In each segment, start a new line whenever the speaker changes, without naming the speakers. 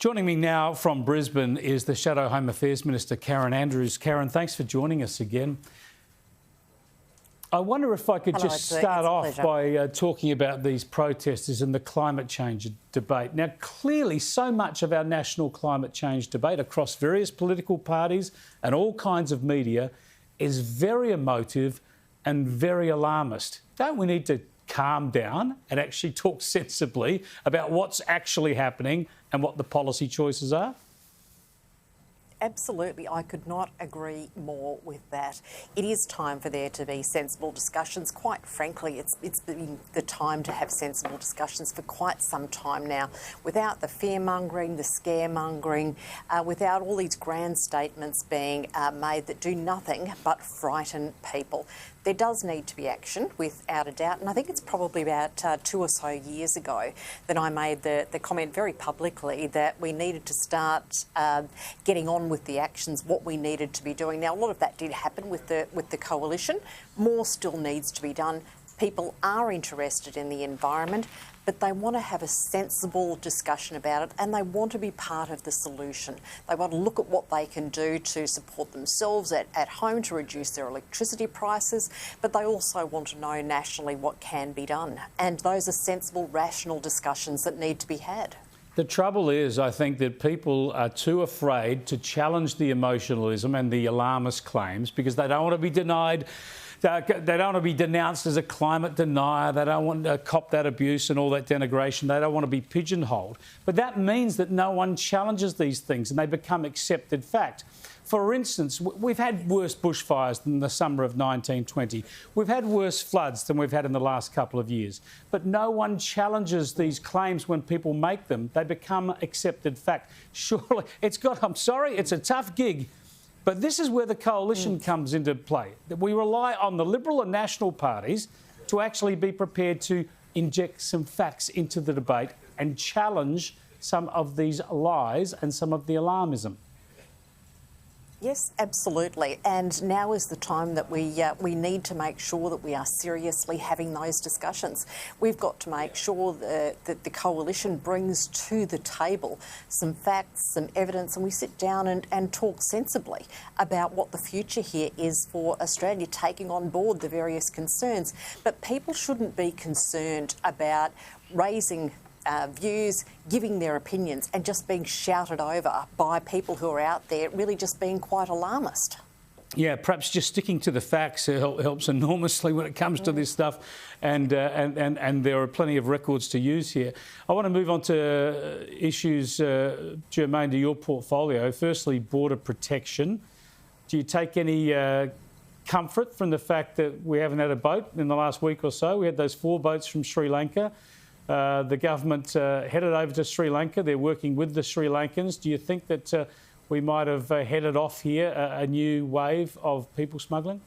Joining me now from Brisbane is the Shadow Home Affairs Minister, Karen Andrews. Karen, thanks for joining us again. I wonder if I could just start off by talking about these protesters and the climate change debate. Now, clearly, so much of our national climate change debate across various political parties and all kinds of media is very emotive and very alarmist. Don't we need to calm down and actually talk sensibly about what's actually happening and what the policy choices are?
Absolutely, I could not agree more with that. It is time for there to be sensible discussions. Quite frankly, it's been the time to have sensible discussions for quite some time now, without the fear-mongering, the scaremongering, without all these grand statements being made that do nothing but frighten people. There does need to be action, without a doubt, and I think it's probably about 2 or so years ago that I made the comment very publicly that we needed to start getting on with the actions, what we needed to be doing. Now, a lot of that did happen with the coalition. More still needs to be done. People are interested in the environment, but they want to have a sensible discussion about it and they want to be part of the solution. They want to look at what they can do to support themselves at home to reduce their electricity prices, but they also want to know nationally what can be done. And those are sensible, rational discussions that need to be had.
The trouble is, I think that people are too afraid to challenge the emotionalism and the alarmist claims because they don't want to be denied. They don't want to be denounced as a climate denier. They don't want to cop that abuse and all that denigration. They don't want to be pigeonholed. But that means that no one challenges these things and they become accepted fact. For instance, we've had worse bushfires than the summer of 1920. We've had worse floods than we've had in the last couple of years. But no one challenges these claims when people make them. They become accepted fact. Surely, I'm sorry, it's a tough gig. But this is where the coalition comes into play. We rely on the Liberal and National parties to actually be prepared to inject some facts into the debate and challenge some of these lies and some of the alarmism.
Yes, absolutely. And now is the time that we need to make sure that we are seriously having those discussions. We've got to make sure that the coalition brings to the table some facts, some evidence, and we sit down and talk sensibly about what the future here is for Australia, taking on board the various concerns. But people shouldn't be concerned about raising views, giving their opinions and just being shouted over by people who are out there really just being quite alarmist.
Yeah, perhaps just sticking to the facts helps enormously when it comes to this stuff, and there are plenty of records to use here. I want to move on to issues germane to your portfolio. Firstly, border protection. Do you take any comfort from the fact that we haven't had a boat in the last week or so? We had those 4 boats from Sri Lanka. The government headed over to Sri Lanka. They're working with the Sri Lankans. Do you think that we might have headed off here a new wave of people smuggling?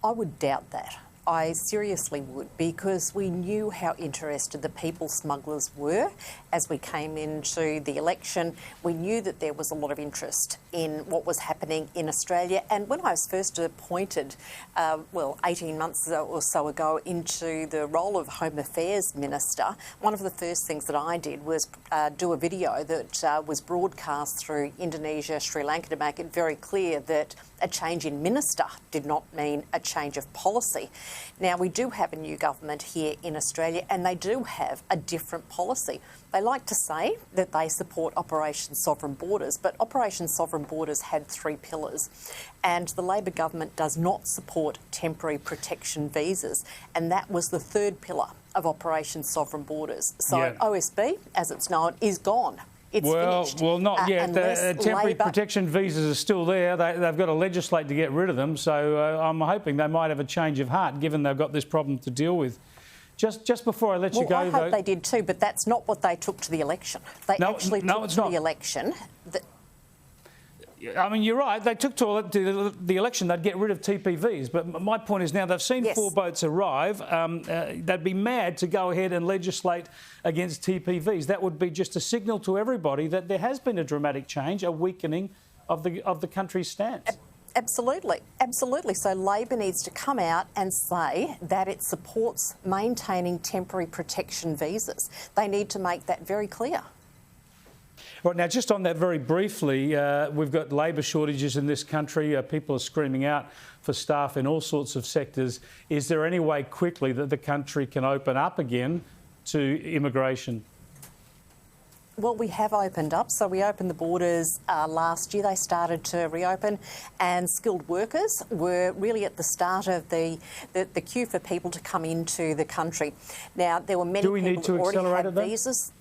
I would doubt that. I seriously would, because we knew how interested the people smugglers were as we came into the election. We knew that there was a lot of interest in what was happening in Australia. And when I was first appointed, 18 months or so ago, into the role of Home Affairs Minister, one of the first things that I did was do a video that was broadcast through Indonesia, Sri Lanka, to make it very clear that a change in minister did not mean a change of policy. Now, we do have a new government here in Australia and they do have a different policy. They like to say that they support Operation Sovereign Borders, but Operation Sovereign Borders had 3 pillars. And the Labor government does not support temporary protection visas. And that was the 3rd pillar of Operation Sovereign Borders. So yeah. OSB, as it's known, is gone. It's finished.
Well, not yet. The temporary protection visas are still there. They've got to legislate to get rid of them. So I'm hoping they might have a change of heart, given they've got this problem to deal with. Just before I let you go,
I hope they did too, but that's not what they took to the election. They actually took to the election.
I mean, you're right. They took to the election, they'd get rid of TPVs. But my point is now they've seen 4 boats arrive. They'd be mad to go ahead and legislate against TPVs. That would be just a signal to everybody that there has been a dramatic change, a weakening of the country's stance.
Absolutely, absolutely. So Labor needs to come out and say that it supports maintaining temporary protection visas. They need to make that very clear.
Right, now, just on that very briefly, we've got labour shortages in this country. People are screaming out for staff in all sorts of sectors. Is there any way quickly that the country can open up again to immigration?
Well, we have opened up. So we opened the borders last year. They started to reopen, and skilled workers were really at the start of the queue for people to come into the country. Now, there were many people who already had visas.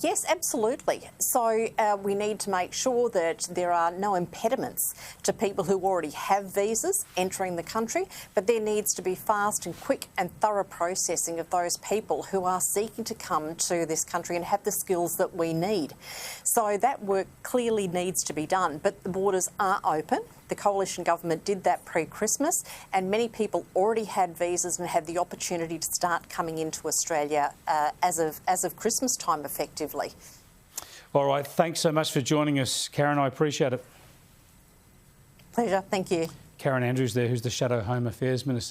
Yes, absolutely. So we need to make sure that there are no impediments to people who already have visas entering the country, but there needs to be fast and quick and thorough processing of those people who are seeking to come to this country and have the skills that we need. So that work clearly needs to be done, but the borders are open. The coalition government did that pre-Christmas, and many people already had visas and had the opportunity to start coming into Australia as of Christmas time, effectively.
All right, thanks so much for joining us, Karen. I appreciate it.
Pleasure, thank you.
Karen Andrews there, who's the Shadow Home Affairs Minister.